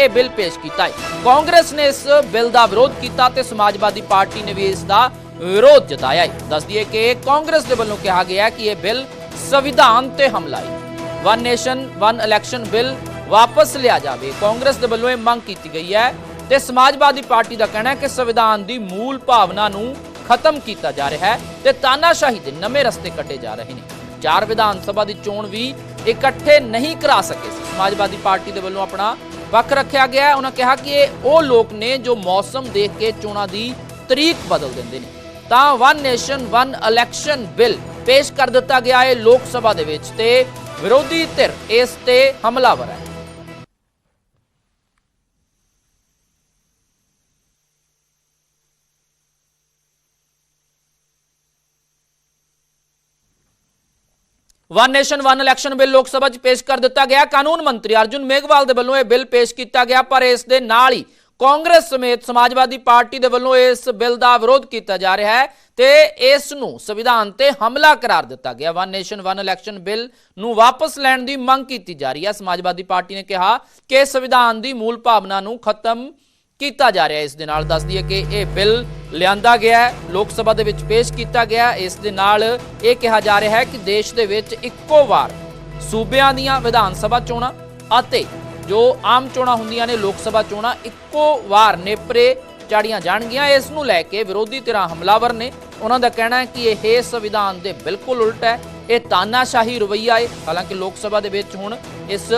ਇਹ ਬਿੱਲ ਪੇਸ਼ ਕੀਤਾ ਹੈ। ਕਾਂਗਰਸ ने इस बिल का विरोध किया ते समाजवादी पार्टी ने भी इसका विरोध जताया है। दस दिए कि कांग्रेस के वलों कहा गया कि यह बिल संविधान ते हमला है। One nation one election bill वापस लिया जाए, कांग्रेस के वलों मंग की गई है। ते समाजवादी पार्टी का कहना है कि संविधान की मूल भावना नूं खत्म किया जा रहा है ते तानाशाही के नवे रस्ते कटे जा रहे हैं। 4 विधान सभा की चोण भी इकट्ठे नहीं करा सके। समाजवादी पार्टी के वलों अपना पक्ष रखा गया। उन्होंने कहा कि ये वो लोग ने जो मौसम देख के चोणों की तरीक बदल देंगे ने। तां one nation one election bill पेश कर दिता गया है लोक सभा दे विच ते विरोधी धिर इस ते हमलावर है। One nation one election bill लोक सभा पेश कर दिता गया। कानून मंत्री अर्जुन मेघवाल के वलों यह बिल पेश किया गया, पर इस दे नाल ही कांग्रेस समेत समाजवादी पार्टी के वलों इस बिल का विरोध किया जा रहा है ते इस नूं संविधान ते हमला करार दिता गया। One nation one election bill नूं वापस लैण दी मंग की जा रही है। समाजवादी पार्टी ने कहा कि संविधान की मूल भावना नूं खत्म किया जा रहा है। इस दे नाल दस दिए कि यह बिल लियांदा गया है, लोक सभा दे विच पेश किया गया। इस दे नाल यह कहा जा रहा है कि देश दे विच इक्को वार सूबियां दीयां विधान सभा चोणां अते जो आम चोणां हुंदियां ने लोक सभा चोणां इक्को वार नेपरे चाड़ियां जाणगियां। इस नूं लैके विरोधी धिरां हमलावर ने। उन्हां दा कहना है कि यह संविधान दे बिल्कुल उल्ट है, यह तानाशाही रवैया है। हालांकि लोक सभा दे विच हुण इस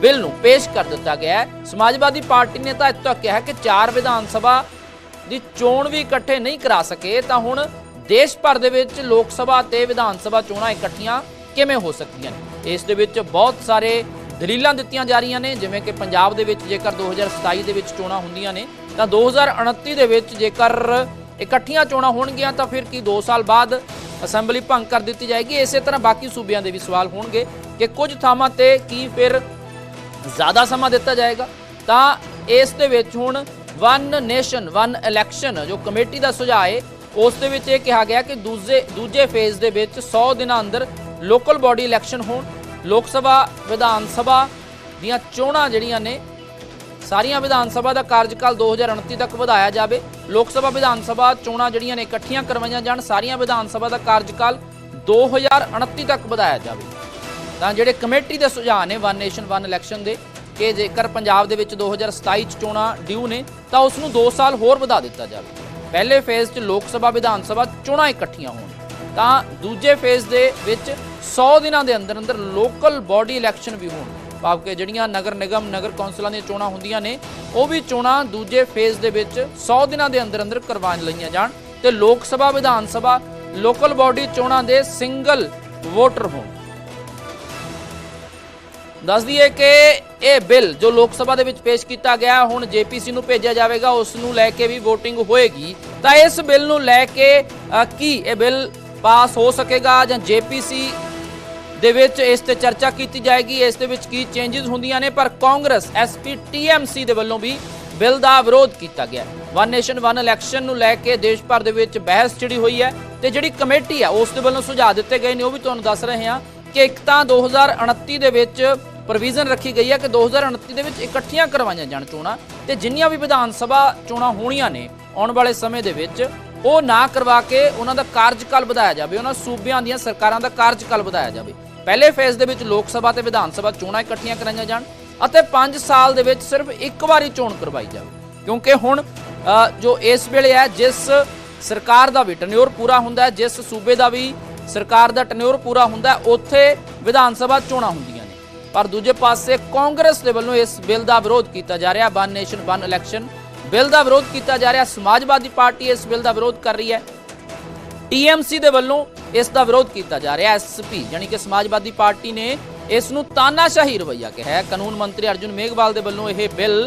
बिल नूं पेश कर दिता गया है। समाजवादी पार्टी ने तो इत्थों कहा कि 4 विधान सभा की चोण भी इकट्ठे नहीं करा सके, तो हुण देश भर दे विच लोक सभा ते विधान सभा चोणां इकट्ठियां किवें हो सकदियां ने। इस दे विच बहुत सारे दलीलां दित्तियां जा रहीआं ने, जिवें कि पंजाब दे विच जेकर 2027 दे विच चोणां हुंदियां ने तां 2029 दे विच जेकर इकट्ठियां चोणां होणगीआं तां फिर की 2 साल बाद असैंबली भंग कर दित्ती जाएगी। इसे तरह बाकी सूबियां दे भी सवाल होणगे कि कुछ थावां ते की फिर ज़्यादा समा दिता जाएगा। तां इस दे विच हुण वन नेशन वन इलैक्शन जो कमेटी का सुझाव है उस दे विच यह कहा गया कि दूजे फेज दे विच 100 दिनां अंदर लोकल बॉडी इलैक्शन होण, लोक सभा विधान सभा दीयां चोणां जिहड़ियां ने सारियां विधान सभा का कार्यकाल 2029 तक वधाया जाए। लोक सभा विधान सभा चोणां जिहड़ियां ने इकट्ठियां करवाईयां जाण, सारियां विधान सभा का कार्यकाल 2029 तक वधाया जाए। तां जिहड़े कमेटी के सुझाव ने वन नेशन वन इलैक्शन के कि जेकर पंजाब दे विच 2027 चोणां ड्यू ने तां उसनूं 2 साल होर वधा दिता जाए। पहले फेज च लोक सभा विधान सभा चोणां इकट्ठियां होण, तां दूजे फेज दे विच 100 दिनां दे अंदर अंदर लोकल बॉडी इलैक्शन भी होण, भाव कि जिहड़ियां नगर निगम नगर कौंसलां दी चोणां हुंदियां ने वो भी चोणां दूजे फेज दे विच 100 दिनां दे अंदर अंदर करवा लईआं जाण ते लोक सभा विधान सभा लोकल बॉडी चोणां दे सिंगल वोटर होण। दस दिए कि यह बिल जो लोक सभा दे विच पेश किया गया हुण JPC नूं भेजा जाएगा, उस नूं लैके भी वोटिंग होएगी। तां इस बिल नूं लैके की यह बिल पास हो सकेगा जां JPC दे विच इस ते चर्चा की जाएगी, इस दे विच की चेंजिज हुंदियां ने। पर कांग्रेस SP TMC दे वल्लों भी बिल का विरोध किया गया। वन नेशन वन इलैक्शन नूं लैके देश भर दे विच बहस छिड़ी हुई है ते जिहड़ी कमेटी है उस दे वल्लों सुझाव दिते गए ने, वो भी तुहानूं दस रहे हां कि एक तां 2029 दे विच प्रोविजन रखी गई है कि 2029 दे विच इकट्ठियां करवाईआं जाण चोणां ते जिन्नियां भी विधान सभा चोणां होणीआं ने आउण वाले समय दे विच ਉਹ ना करवा के उन्हां दा कार्यकाल ਵਧਾਇਆ ਜਾਵੇ, ਉਹਨਾਂ ਸੂਬਿਆਂ ਦੀਆਂ ਸਰਕਾਰਾਂ ਦਾ कार्यकाल ਵਧਾਇਆ ਜਾਵੇ। ਪਹਿਲੇ ਫੇਜ਼ ਦੇ ਵਿੱਚ ਲੋਕ ਸਭਾ ਤੇ ਵਿਧਾਨ ਸਭਾ ਚੋਣਾਂ ਇਕੱਠੀਆਂ ਕਰਾਈਆਂ ਜਾਣ ਅਤੇ 5 ਸਾਲ ਦੇ ਵਿੱਚ ਸਿਰਫ ਇੱਕ ਵਾਰੀ ਚੋਣ ਕਰਵਾਈ ਜਾਵੇ। ਕਿਉਂਕਿ ਹੁਣ ਜੋ ਇਸ ਵੇਲੇ ਹੈ ਜਿਸ ਸਰਕਾਰ ਦਾ ਵੀ ਟੈਨਿਓਰ ਪੂਰਾ ਹੁੰਦਾ ਹੈ, ਜਿਸ ਸੂਬੇ ਦਾ ਵੀ ਸਰਕਾਰ ਦਾ ਟੈਨਿਓਰ ਪੂਰਾ ਹੁੰਦਾ ਹੈ, ਉੱਥੇ ਵਿਧਾਨ ਸਭਾ ਚੋਣਾਂ ਹੁੰਦੀਆਂ ਨੇ। पर दूजे पासे कांग्रेस के वलों इस बिल का विरोध किया जा रहा, one nation one election bill का विरोध किया जा रहा। समाजवादी पार्टी इस बिल का विरोध कर रही है, TMC के वलों इसका विरोध किया जा रहा। SP यानी कि समाजवादी पार्टी ने इसनूं तानाशाही रवैया कहा है। कानून मंत्री अर्जुन मेघवाल के वलों यह बिल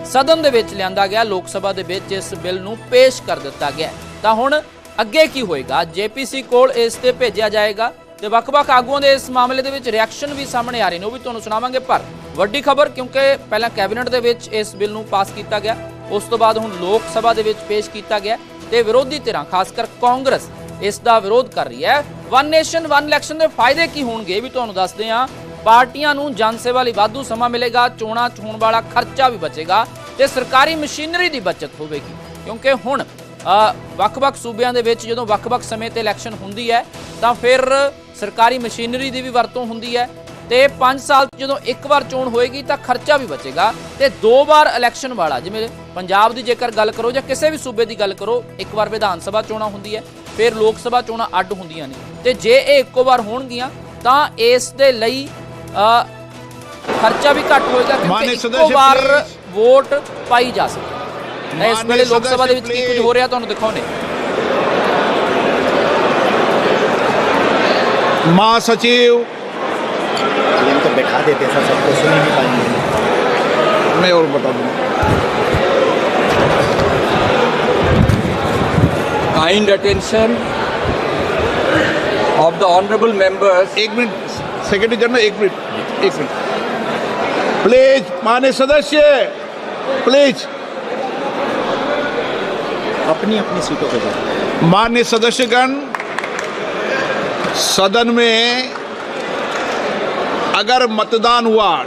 सदन दे विच लिआंदा गया, लोक सभा दे विच इस बिल नूं पेश कर दिता गया। तां हुण अगे की होएगा, JPC कोल इस ते भेजा जाएगा ਤੇ ਵੱਖ-ਵੱਖ ਆਗੂਆਂ ਦੇ ਇਸ ਮਾਮਲੇ ਦੇ ਵਿੱਚ ਰਿਐਕਸ਼ਨ ਵੀ ਸਾਹਮਣੇ ਆ ਰਹੇ ਨੇ, ਉਹ ਵੀ ਤੁਹਾਨੂੰ ਸੁਣਾਵਾਂਗੇ। ਪਰ ਵੱਡੀ ਖਬਰ, ਕਿਉਂਕਿ ਪਹਿਲਾਂ ਕੈਬਨਿਟ ਦੇ ਵਿੱਚ ਇਸ ਬਿੱਲ ਨੂੰ ਪਾਸ ਕੀਤਾ ਗਿਆ, ਉਸ ਤੋਂ ਬਾਅਦ ਹੁਣ ਲੋਕ ਸਭਾ ਦੇ ਵਿੱਚ ਪੇਸ਼ ਕੀਤਾ ਗਿਆ ਤੇ ਵਿਰੋਧੀ ਧਿਰਾਂ ਖਾਸ ਕਰ ਕਾਂਗਰਸ ਇਸ ਦਾ ਵਿਰੋਧ ਕਰ ਰਹੀ ਹੈ। ਵਨ ਨੇਸ਼ਨ ਵਨ ਇਲੈਕਸ਼ਨ ਦੇ ਫਾਇਦੇ ਕੀ ਹੋਣਗੇ ਵੀ ਤੁਹਾਨੂੰ ਦੱਸਦੇ ਹਾਂ ਪਾਰਟੀਆਂ ਨੂੰ ਜਨ ਸੇਵਾ ਲਈ ਵਾਧੂ ਸਮਾਂ ਮਿਲੇਗਾ, ਚੋਣਾਂ 'ਚ ਹੋਣ ਵਾਲਾ ਖਰਚਾ ਵੀ ਬਚੇਗਾ ਤੇ ਸਰਕਾਰੀ ਮਸ਼ੀਨਰੀ ਦੀ ਬਚਤ ਹੋਵੇਗੀ। ਕਿਉਂਕਿ ਹੁਣ ਵੱਖ-ਵੱਖ ਸੂਬਿਆਂ ਦੇ ਵਿੱਚ ਜਦੋਂ ਵੱਖ-ਵੱਖ ਸਮੇਂ ਤੇ ਇਲੈਕਸ਼ਨ ਹੁੰਦੀ ਹੈ ਤਾਂ ਫਿਰ ਸਰਕਾਰੀ ਮਸ਼ੀਨਰੀ ਦੀ ਵੀ ਵਰਤੋਂ ਹੁੰਦੀ ਹੈ ਤੇ 5 ਸਾਲ ਜਦੋਂ ਇੱਕ ਵਾਰ ਚੋਣ ਹੋਏਗੀ ਤਾਂ ਖਰਚਾ ਵੀ ਬਚੇਗਾ ਤੇ 2 ਵਾਰ ਇਲੈਕਸ਼ਨ ਵਾਲਾ, ਜਿਵੇਂ ਪੰਜਾਬ ਦੀ ਜੇਕਰ ਗੱਲ ਕਰੋ ਜਾਂ ਕਿਸੇ ਵੀ ਸੂਬੇ ਦੀ ਗੱਲ ਕਰੋ, ਇੱਕ ਵਾਰ ਵਿਧਾਨ ਸਭਾ ਚੋਣਾਂ ਹੁੰਦੀ ਹੈ, ਫਿਰ ਲੋਕ ਸਭਾ ਚੋਣਾਂ ਅੱਡ ਹੁੰਦੀਆਂ ਨੇ ਤੇ ਜੇ ਇਹ ਇੱਕੋ ਵਾਰ ਹੋਣਗੀਆਂ ਤਾਂ ਇਸ ਦੇ ਲਈ ਖਰਚਾ ਵੀ ਘੱਟ ਹੋਏਗਾ ਕਿਉਂਕਿ ਇੱਕੋ ਵਾਰ ਵੋਟ ਪਾਈ ਜਾ ਸਕਦੀ। ਇਸ ਵੇਲੇ ਲੋਕ ਸਭਾ ਦੇ ਵਿੱਚ ਕੀ ਕੁਝ ਹੋ ਰਿਹਾ ਤੁਹਾਨੂੰ ਦਿਖਾਉਣੇ। महासचिव तो बैठा देते सर, सबको सुन ही नहीं पाएंगे। मैं और बता दूँ, Kind attention of the honorable members. 1 minute secretary general, 1 minute please. माननीय सदस्य प्लीज अपनी अपनी सीटों पे जाओ। माननीय सदस्यगण, सदन में अगर मतदान हुआ,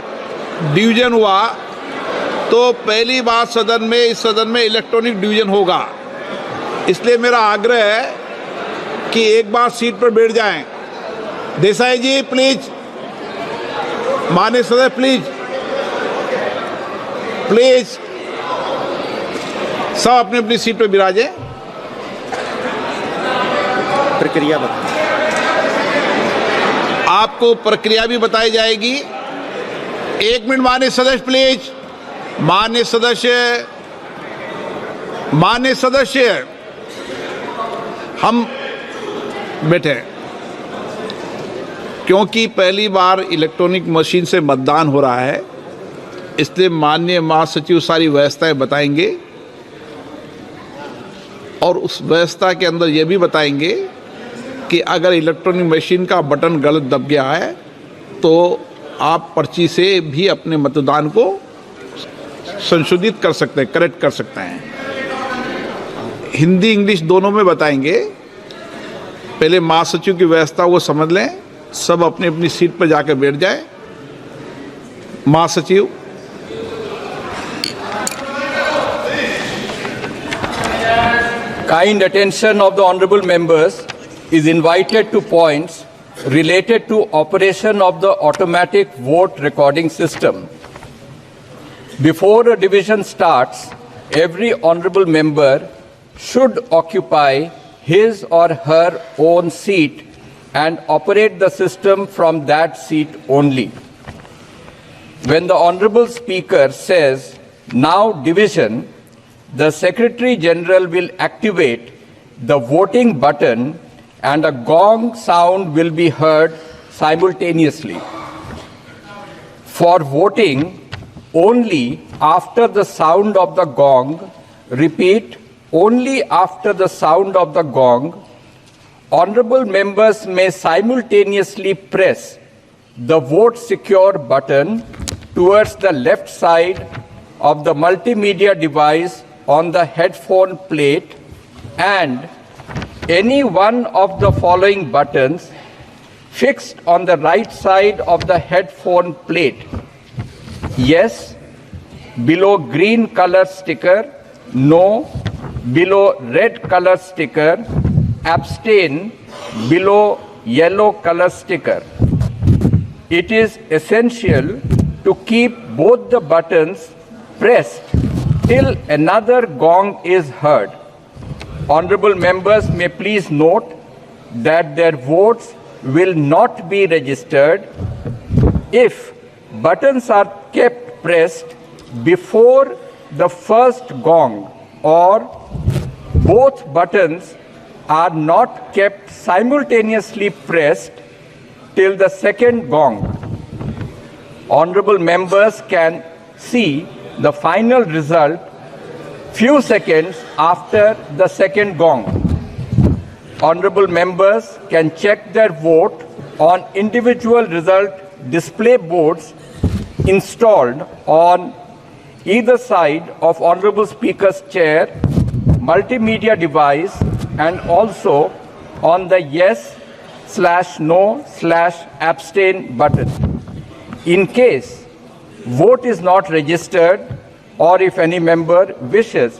डिवीजन हुआ, तो पहली बात सदन में, इस सदन में इलेक्ट्रॉनिक डिवीजन होगा। इसलिए मेरा आग्रह है कि एक बार सीट पर बैठ जाएं। देसाई जी प्लीज, माननीय सदस्य प्लीज प्लीज, सब अपनी अपनी सीट पर विराजें। प्रक्रिया बताएं। आपको प्रक्रिया भी बताई जाएगी। 1 मिनट माननीय सदस्य प्लीज। माननीय सदस्य हम बैठे, क्योंकि पहली बार इलेक्ट्रॉनिक मशीन से मतदान हो रहा है, इसलिए माननीय महासचिव सारी व्यवस्थाएं बताएंगे और उस व्यवस्था के अंदर ये भी बताएंगे कि अगर इलेक्ट्रॉनिक मशीन का बटन गलत दब गया है तो आप पर्ची से भी अपने मतदान को संशोधित कर सकते हैं, करेक्ट कर सकते हैं। हिंदी इंग्लिश दोनों में बताएंगे। पहले महासचिव की व्यवस्था को समझ लें, सब अपनी अपनी सीट पर जाकर बैठ जाए। महासचिव। Kind attention of the honorable members is invited to points related to operation of the automatic vote recording system. Before a division starts, every honorable member should occupy his or her own seat and operate the system from that seat only. When the honorable speaker says, "Now division," the Secretary General will activate the voting button and a gong sound will be heard simultaneously. For voting, only after the sound of the gong, repeat, only after the sound of the gong, honorable members may simultaneously press the vote secure button towards the left side of the multimedia device on the headphone plate and any one of the following buttons fixed on the right side of the headphone plate. Yes, below green color sticker. No, below red color sticker. Abstain, below yellow color sticker. It is essential to keep both the buttons pressed till another gong is heard. Honorable members may please note that their votes will not be registered if buttons are kept pressed before the first gong or both buttons are not kept simultaneously pressed till the second gong. Honorable members can see the final result few seconds after the second gong. Honorable members can check their vote on individual result display boards installed on either side of Honorable Speaker's chair, multimedia device, and also on the yes/no/abstain button. In case vote is not registered, or if any member wishes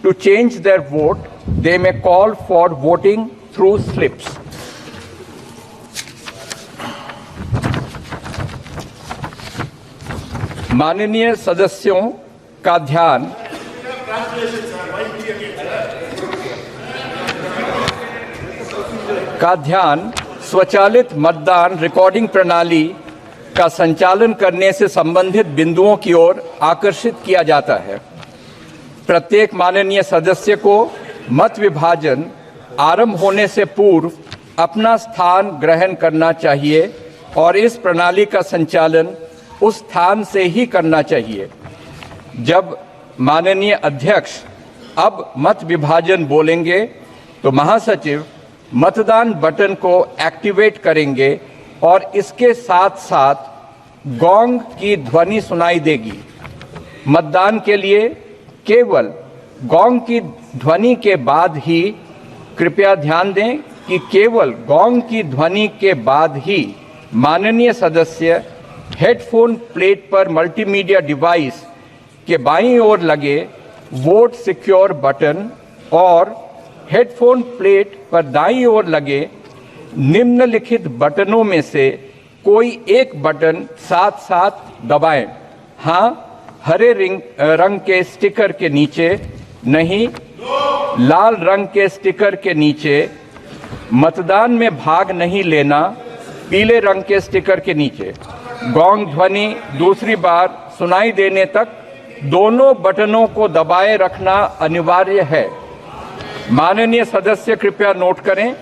to change their vote, they may call for voting through slips. माननीय सदस्यों का ध्यान स्वचालित मतदान recording प्रणाली का संचालन करने से संबंधित बिंदुओं की ओर आकर्षित किया जाता है। प्रत्येक माननीय सदस्य को मत विभाजन आरंभ होने से पूर्व अपना स्थान ग्रहण करना चाहिए और इस प्रणाली का संचालन उस स्थान से ही करना चाहिए। जब माननीय अध्यक्ष अब मत विभाजन बोलेंगे तो महासचिव मतदान बटन को एक्टिवेट करेंगे और इसके साथ साथ गोंग की ध्वनि सुनाई देगी। मतदान के लिए केवल गोंग की ध्वनि के बाद ही, कृपया ध्यान दें कि केवल गोंग की ध्वनि के बाद ही माननीय सदस्य हेडफोन प्लेट पर मल्टीमीडिया डिवाइस के बाईं ओर लगे वोट सिक्योर बटन और हेडफोन प्लेट पर दाईं ओर लगे निम्नलिखित बटनों में से कोई एक बटन साथ साथ दबाएं। हाँ, हरे रंग के स्टिकर के नीचे नहीं, लाल रंग के स्टिकर के नीचे। मतदान में भाग नहीं लेना, पीले रंग के स्टिकर के नीचे। गोंग ध्वनि दूसरी बार सुनाई देने तक दोनों बटनों को दबाए रखना अनिवार्य है। माननीय सदस्य कृपया नोट करें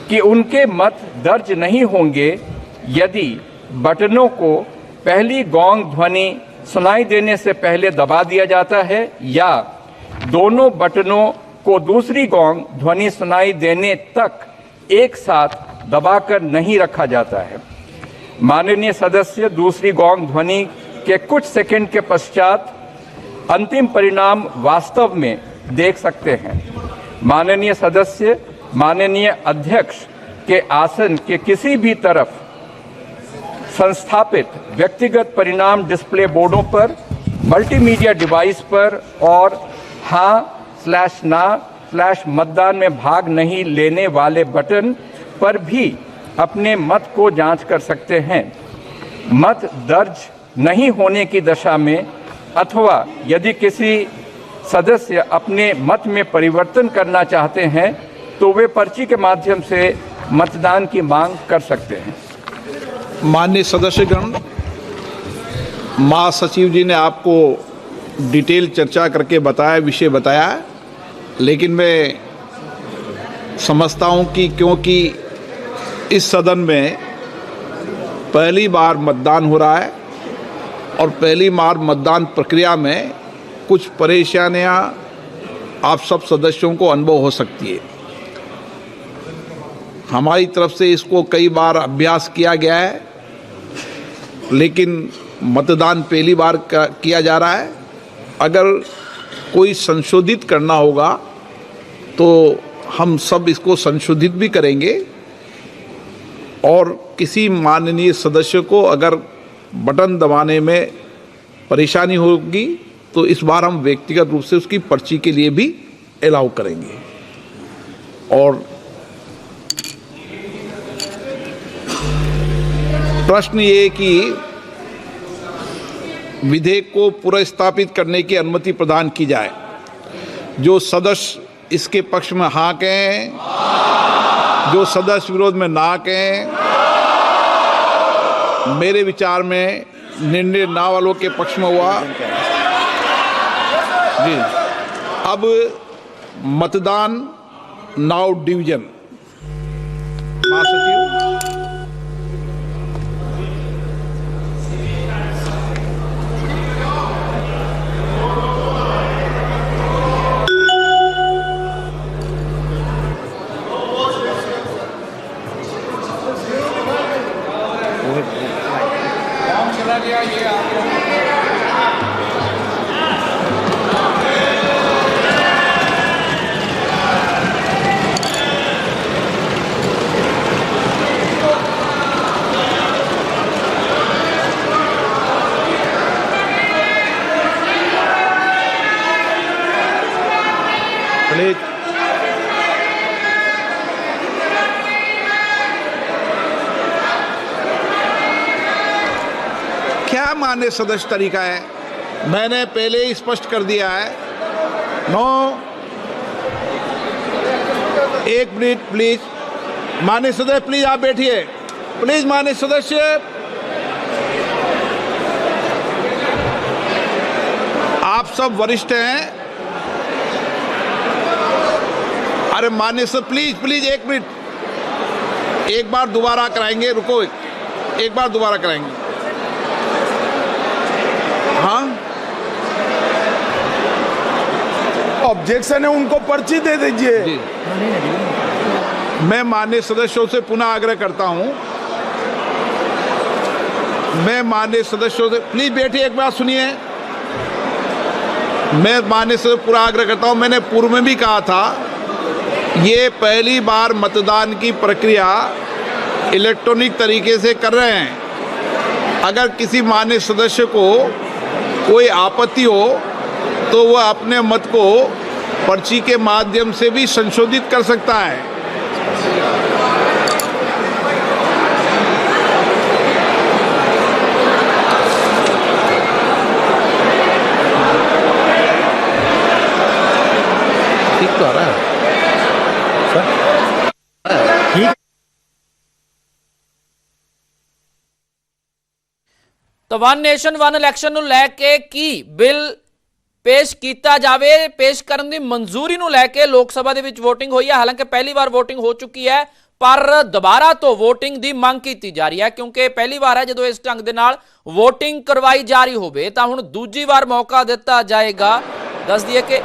कि उनके मत दर्ज नहीं होंगे यदि बटनों को पहली गोंग ध्वनि सुनाई देने से पहले दबा दिया जाता है या दोनों बटनों को दूसरी गोंग ध्वनि सुनाई देने तक एक साथ दबाकर नहीं रखा जाता है। माननीय सदस्य दूसरी गोंग ध्वनि के कुछ सेकंड के पश्चात अंतिम परिणाम वास्तव में देख सकते हैं। माननीय सदस्य माननीय अध्यक्ष के आसन के किसी भी तरफ संस्थापित व्यक्तिगत परिणाम डिस्प्ले बोर्डों पर, मल्टीमीडिया डिवाइस पर और हाँ/ना/मतदान में भाग नहीं लेने वाले बटन पर भी अपने मत को जांच कर सकते हैं। मत दर्ज नहीं होने की दशा में अथवा यदि किसी सदस्य अपने मत में परिवर्तन करना चाहते हैं तो वे पर्ची के माध्यम से मतदान की मांग कर सकते हैं। माननीय सदस्यगण, महासचिव जी ने आपको डिटेल चर्चा करके बताया, विषय बताया, लेकिन मैं समझता हूं कि क्योंकि इस सदन में पहली बार मतदान हो रहा है और पहली बार मतदान प्रक्रिया में कुछ परेशानियां आप सब सदस्यों को अनुभव हो सकती है। हमारी तरफ से इसको कई बार अभ्यास किया गया है, लेकिन मतदान पहली बार किया जा रहा है। अगर कोई संशोधित करना होगा तो हम सब इसको संशोधित भी करेंगे और किसी माननीय सदस्य को अगर बटन दबाने में परेशानी होगी तो इस बार हम व्यक्तिगत रूप से उसकी पर्ची के लिए भी अलाउ करेंगे। और प्रश्न ये कि विधेयक को पुनर्स्थापित करने की अनुमति प्रदान की जाए। जो सदस्य इसके पक्ष में हाँ कहें, जो सदस्य विरोध में ना कहें। मेरे विचार में निर्णय ना वालों के पक्ष में हुआ। जी, अब मतदान नाउ डिवीजन। महासचिव, प्लीज। क्या मान्य सदस्य तरीका है? मैंने पहले ही स्पष्ट कर दिया है। नो, एक मिनट प्लीज। मान्य सदस्य प्लीज आप बैठिए। प्लीज मान्य सदस्य, आप सब वरिष्ठ हैं। अरे मान्य सदस्य प्लीज प्लीज एक मिनट, एक बार दोबारा कराएंगे। रुको, एक बार दोबारा कराएंगे। हाँ, ऑब्जेक्शन है, उनको पर्ची दे दीजिए। मैं माननीय सदस्यों से पुनः आग्रह करता हूं, मैं माननीय सदस्यों से, प्लीज बैठिए, एक बात सुनिए। मैं माननीय सदस्य पूरा आग्रह करता हूं, मैंने पूर्व में भी कहा था, ये पहली बार मतदान की प्रक्रिया इलेक्ट्रॉनिक तरीके से कर रहे हैं। अगर किसी माननीय सदस्य को कोई आपत्ति हो तो वह अपने मत को पर्ची के माध्यम से भी संशोधित कर सकता है। ठीक तो आ रहा है ठीक। तो वन नेशन वन इलेक्शन ਨੂੰ ਲੈ ਕੇ ਕੀ ਬਿੱਲ ਪੇਸ਼ ਕੀਤਾ ਜਾਵੇ, ਪੇਸ਼ ਕਰਨ ਦੀ ਮਨਜ਼ੂਰੀ ਨੂੰ ਲੈ ਕੇ ਲੋਕ ਸਭਾ ਦੇ ਵਿੱਚ VOTING ਹੋਈ ਹੈ। ਹਾਲਾਂਕਿ ਪਹਿਲੀ ਵਾਰ VOTING ਹੋ ਚੁੱਕੀ ਹੈ, ਪਰ ਦੁਬਾਰਾ ਤੋਂ VOTING ਦੀ ਮੰਗ ਕੀਤੀ ਜਾ ਰਹੀ ਹੈ, ਕਿਉਂਕਿ ਪਹਿਲੀ ਵਾਰ ਹੈ ਜਦੋਂ ਇਸ ਢੰਗ ਦੇ ਨਾਲ VOTING ਕਰਵਾਈ ਜਾ ਰਹੀ ਹੋਵੇ, ਤਾਂ ਹੁਣ ਦੂਜੀ ਵਾਰ ਮੌਕਾ ਦਿੱਤਾ ਜਾਏਗਾ। ਦੱਸ ਦਈਏ ਕਿ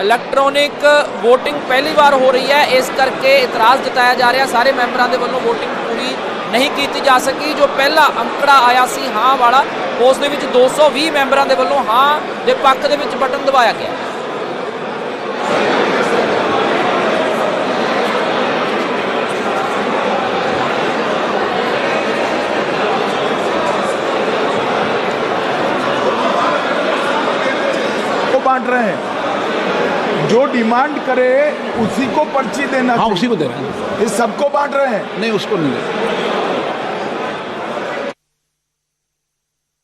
ਇਲੈਕਟ੍ਰੋਨਿਕ VOTING ਪਹਿਲੀ ਵਾਰ ਹੋ ਰਹੀ ਹੈ, ਇਸ ਕਰਕੇ ਇਤਰਾਜ਼ ਜਤਾਇਆ ਜਾ ਰਿਹਾ ਸਾਰੇ ਮੈਂਬਰਾਂ ਦੇ ਵੱਲੋਂ VOTING ਪੂਰੀ नहीं की जा सकी। जो पहला अंकड़ा आया सी हाँ वाला, उस दे विच 220 मैंबरां दे वल्लों हाँ दे पक्ष दे विच बटन दबाया गया। को बांट रहे हैं, जो डिमांड करे उसी को पर्ची देना। हाँ, उसी को दे रहे हैं। ये सबको बांट रहे हैं। नहीं, उसको नहीं दे रहे।